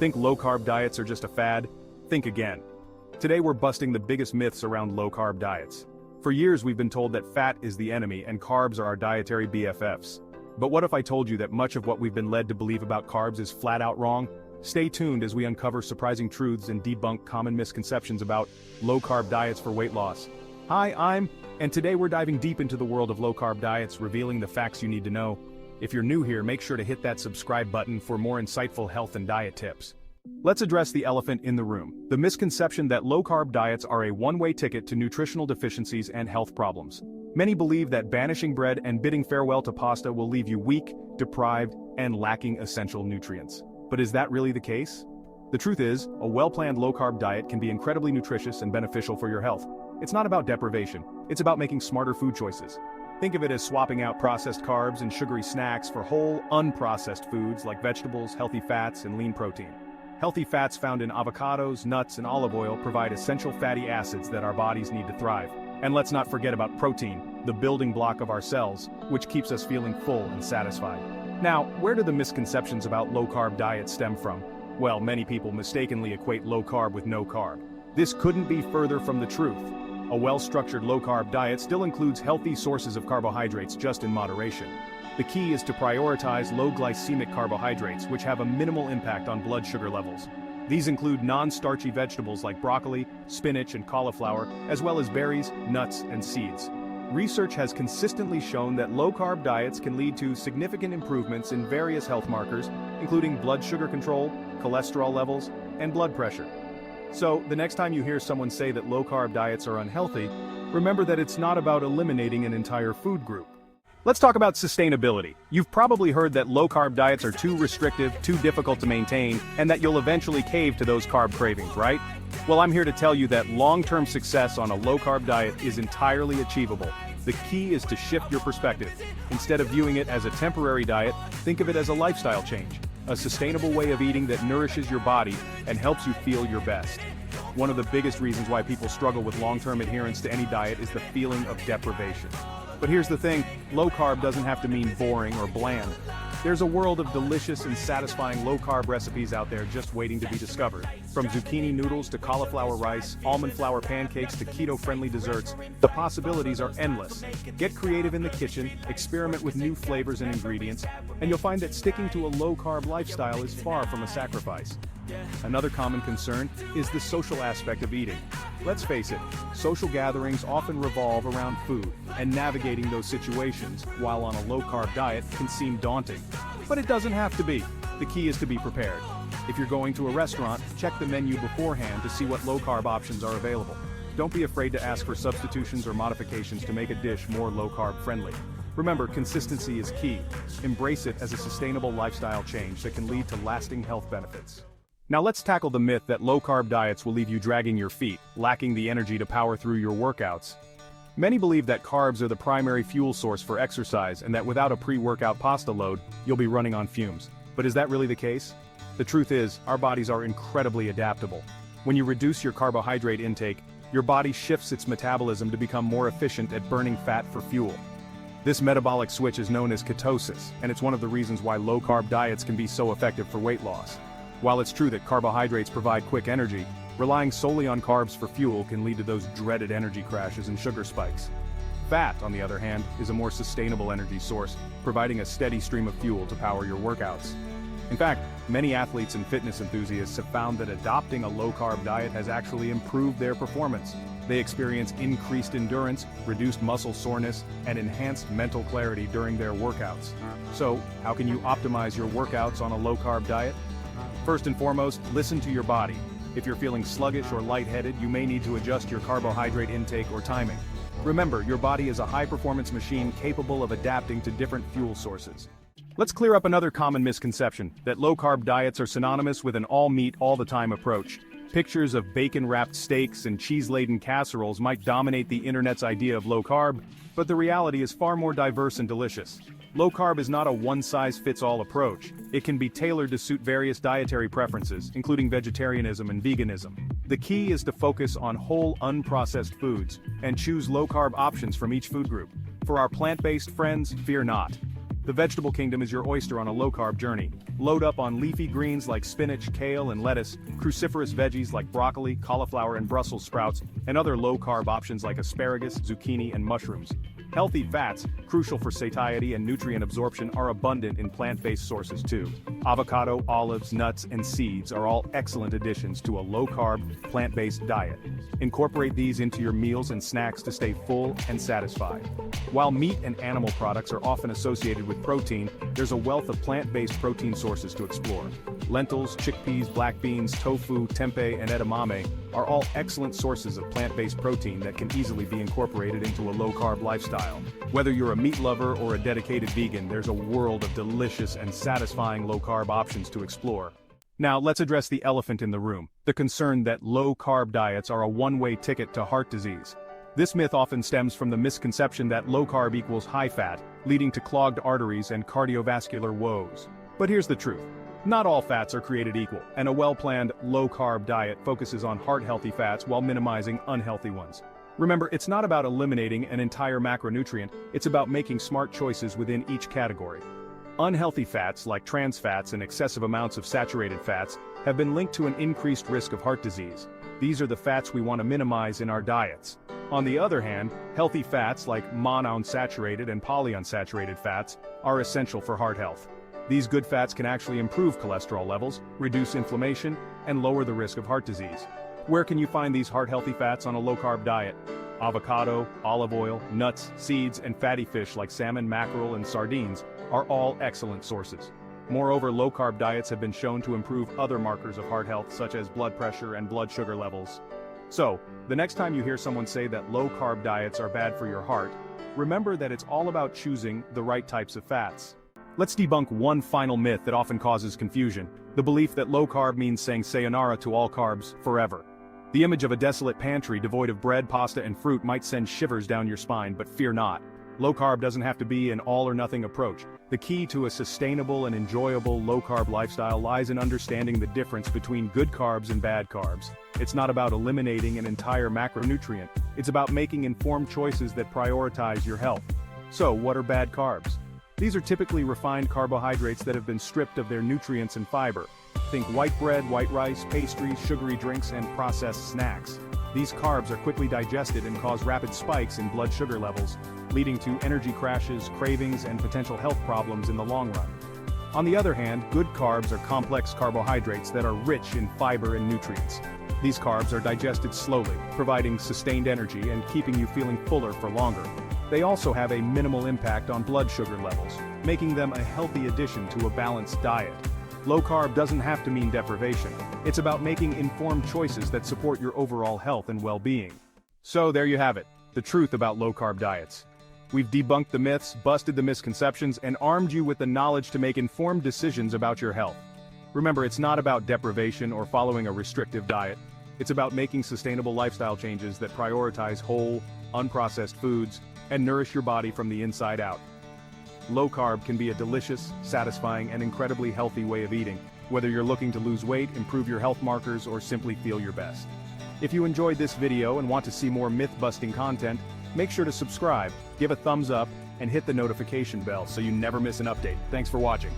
Think low-carb diets are just a fad? Think again. Today we're busting the biggest myths around low-carb diets. For years we've been told that fat is the enemy and carbs are our dietary BFFs. But what if I told you that much of what we've been led to believe about carbs is flat out wrong? Stay tuned as we uncover surprising truths and debunk common misconceptions about low-carb diets for weight loss. Hi, and today we're diving deep into the world of low-carb diets, revealing the facts you need to know. If you're new here, make sure to hit that subscribe button for more insightful health and diet tips. Let's address the elephant in the room, the misconception that low-carb diets are a one-way ticket to nutritional deficiencies and health problems. Many believe that banishing bread and bidding farewell to pasta will leave you weak, deprived, and lacking essential nutrients. But is that really the case? The truth is, a well-planned low-carb diet can be incredibly nutritious and beneficial for your health. It's not about deprivation, it's about making smarter food choices. Think of it as swapping out processed carbs and sugary snacks for whole, unprocessed foods like vegetables, healthy fats, and lean protein. Healthy fats found in avocados, nuts, and olive oil provide essential fatty acids that our bodies need to thrive. And let's not forget about protein, the building block of our cells, which keeps us feeling full and satisfied. Now, where do the misconceptions about low-carb diets stem from? Well, many people mistakenly equate low-carb with no-carb. This couldn't be further from the truth. A well-structured low-carb diet still includes healthy sources of carbohydrates, just in moderation. The key is to prioritize low-glycemic carbohydrates, which have a minimal impact on blood sugar levels. These include non-starchy vegetables like broccoli, spinach, and cauliflower, as well as berries, nuts, and seeds. Research has consistently shown that low-carb diets can lead to significant improvements in various health markers, including blood sugar control, cholesterol levels, and blood pressure. So, the next time you hear someone say that low-carb diets are unhealthy, remember that it's not about eliminating an entire food group. Let's talk about sustainability. You've probably heard that low-carb diets are too restrictive, too difficult to maintain, and that you'll eventually cave to those carb cravings, right? Well, I'm here to tell you that long-term success on a low-carb diet is entirely achievable. The key is to shift your perspective. Instead of viewing it as a temporary diet, think of it as a lifestyle change, a sustainable way of eating that nourishes your body and helps you feel your best. One of the biggest reasons why people struggle with long-term adherence to any diet is the feeling of deprivation. But here's the thing, low-carb doesn't have to mean boring or bland. There's a world of delicious and satisfying low-carb recipes out there just waiting to be discovered. From zucchini noodles to cauliflower rice, almond flour pancakes to keto-friendly desserts, the possibilities are endless. Get creative in the kitchen, experiment with new flavors and ingredients, and you'll find that sticking to a low-carb lifestyle is far from a sacrifice. Another common concern is the social aspect of eating. Let's face it, social gatherings often revolve around food, and navigating those situations while on a low-carb diet can seem daunting. But it doesn't have to be. The key is to be prepared. If you're going to a restaurant, check the menu beforehand to see what low-carb options are available. Don't be afraid to ask for substitutions or modifications to make a dish more low-carb friendly. Remember, consistency is key. Embrace it as a sustainable lifestyle change that can lead to lasting health benefits. Now let's tackle the myth that low-carb diets will leave you dragging your feet, lacking the energy to power through your workouts. Many believe that carbs are the primary fuel source for exercise and that without a pre-workout pasta load, you'll be running on fumes. But is that really the case? The truth is, our bodies are incredibly adaptable. When you reduce your carbohydrate intake, your body shifts its metabolism to become more efficient at burning fat for fuel. This metabolic switch is known as ketosis, and it's one of the reasons why low-carb diets can be so effective for weight loss. While it's true that carbohydrates provide quick energy, relying solely on carbs for fuel can lead to those dreaded energy crashes and sugar spikes. Fat, on the other hand, is a more sustainable energy source, providing a steady stream of fuel to power your workouts. In fact, many athletes and fitness enthusiasts have found that adopting a low-carb diet has actually improved their performance. They experience increased endurance, reduced muscle soreness, and enhanced mental clarity during their workouts. So, how can you optimize your workouts on a low-carb diet? First and foremost, listen to your body. If you're feeling sluggish or lightheaded, you may need to adjust your carbohydrate intake or timing. Remember, your body is a high-performance machine capable of adapting to different fuel sources. Let's clear up another common misconception, that low-carb diets are synonymous with an all-meat, all-the-time approach. Pictures of bacon-wrapped steaks and cheese-laden casseroles might dominate the internet's idea of low-carb, but the reality is far more diverse and delicious. Low-carb is not a one-size-fits-all approach. It can be tailored to suit various dietary preferences, including vegetarianism and veganism. The key is to focus on whole, unprocessed foods, and choose low-carb options from each food group. For our plant-based friends, fear not. The vegetable kingdom is your oyster on a low-carb journey. Load up on leafy greens like spinach, kale, and lettuce, cruciferous veggies like broccoli, cauliflower, and Brussels sprouts, and other low-carb options like asparagus, zucchini, and mushrooms. Healthy fats, crucial for satiety and nutrient absorption, are abundant in plant-based sources too. Avocado, olives, nuts, and seeds are all excellent additions to a low-carb, plant-based diet. Incorporate these into your meals and snacks to stay full and satisfied. While meat and animal products are often associated with protein, there's a wealth of plant-based protein sources to explore. Lentils, chickpeas, black beans, tofu, tempeh, and edamame are all excellent sources of plant-based protein that can easily be incorporated into a low-carb lifestyle. Whether you're a meat lover or a dedicated vegan, there's a world of delicious and satisfying low-carb options to explore. Now, let's address the elephant in the room, the concern that low-carb diets are a one-way ticket to heart disease. This myth often stems from the misconception that low-carb equals high-fat, leading to clogged arteries and cardiovascular woes. But here's the truth. Not all fats are created equal, and a well-planned, low-carb diet focuses on heart-healthy fats while minimizing unhealthy ones. Remember, it's not about eliminating an entire macronutrient, it's about making smart choices within each category. Unhealthy fats, like trans fats and excessive amounts of saturated fats, have been linked to an increased risk of heart disease. These are the fats we want to minimize in our diets. On the other hand, healthy fats like monounsaturated and polyunsaturated fats are essential for heart health. These good fats can actually improve cholesterol levels, reduce inflammation, and lower the risk of heart disease. Where can you find these heart-healthy fats on a low-carb diet? Avocado, olive oil, nuts, seeds, and fatty fish like salmon, mackerel, and sardines are all excellent sources. Moreover, low-carb diets have been shown to improve other markers of heart health such as blood pressure and blood sugar levels. So, the next time you hear someone say that low-carb diets are bad for your heart, remember that it's all about choosing the right types of fats. Let's debunk one final myth that often causes confusion, the belief that low-carb means saying sayonara to all carbs forever. The image of a desolate pantry devoid of bread, pasta, and fruit might send shivers down your spine, but fear not. Low-carb doesn't have to be an all-or-nothing approach. The key to a sustainable and enjoyable low-carb lifestyle lies in understanding the difference between good carbs and bad carbs. It's not about eliminating an entire macronutrient, it's about making informed choices that prioritize your health. So, what are bad carbs? These are typically refined carbohydrates that have been stripped of their nutrients and fiber. Think white bread, white rice, pastries, sugary drinks, and processed snacks. These carbs are quickly digested and cause rapid spikes in blood sugar levels, leading to energy crashes, cravings, and potential health problems in the long run. On the other hand, good carbs are complex carbohydrates that are rich in fiber and nutrients. These carbs are digested slowly, providing sustained energy and keeping you feeling fuller for longer. They also have a minimal impact on blood sugar levels, making them a healthy addition to a balanced diet. Low-carb doesn't have to mean deprivation. It's about making informed choices that support your overall health and well-being. So there you have it, the truth about low-carb diets. We've debunked the myths, busted the misconceptions, and armed you with the knowledge to make informed decisions about your health. Remember, it's not about deprivation or following a restrictive diet. It's about making sustainable lifestyle changes that prioritize whole, unprocessed foods and nourish your body from the inside out. Low-carb can be a delicious, satisfying, and incredibly healthy way of eating, whether you're looking to lose weight, improve your health markers, or simply feel your best. If you enjoyed this video and want to see more myth-busting content, make sure to subscribe, give a thumbs up, and hit the notification bell so you never miss an update. Thanks for watching.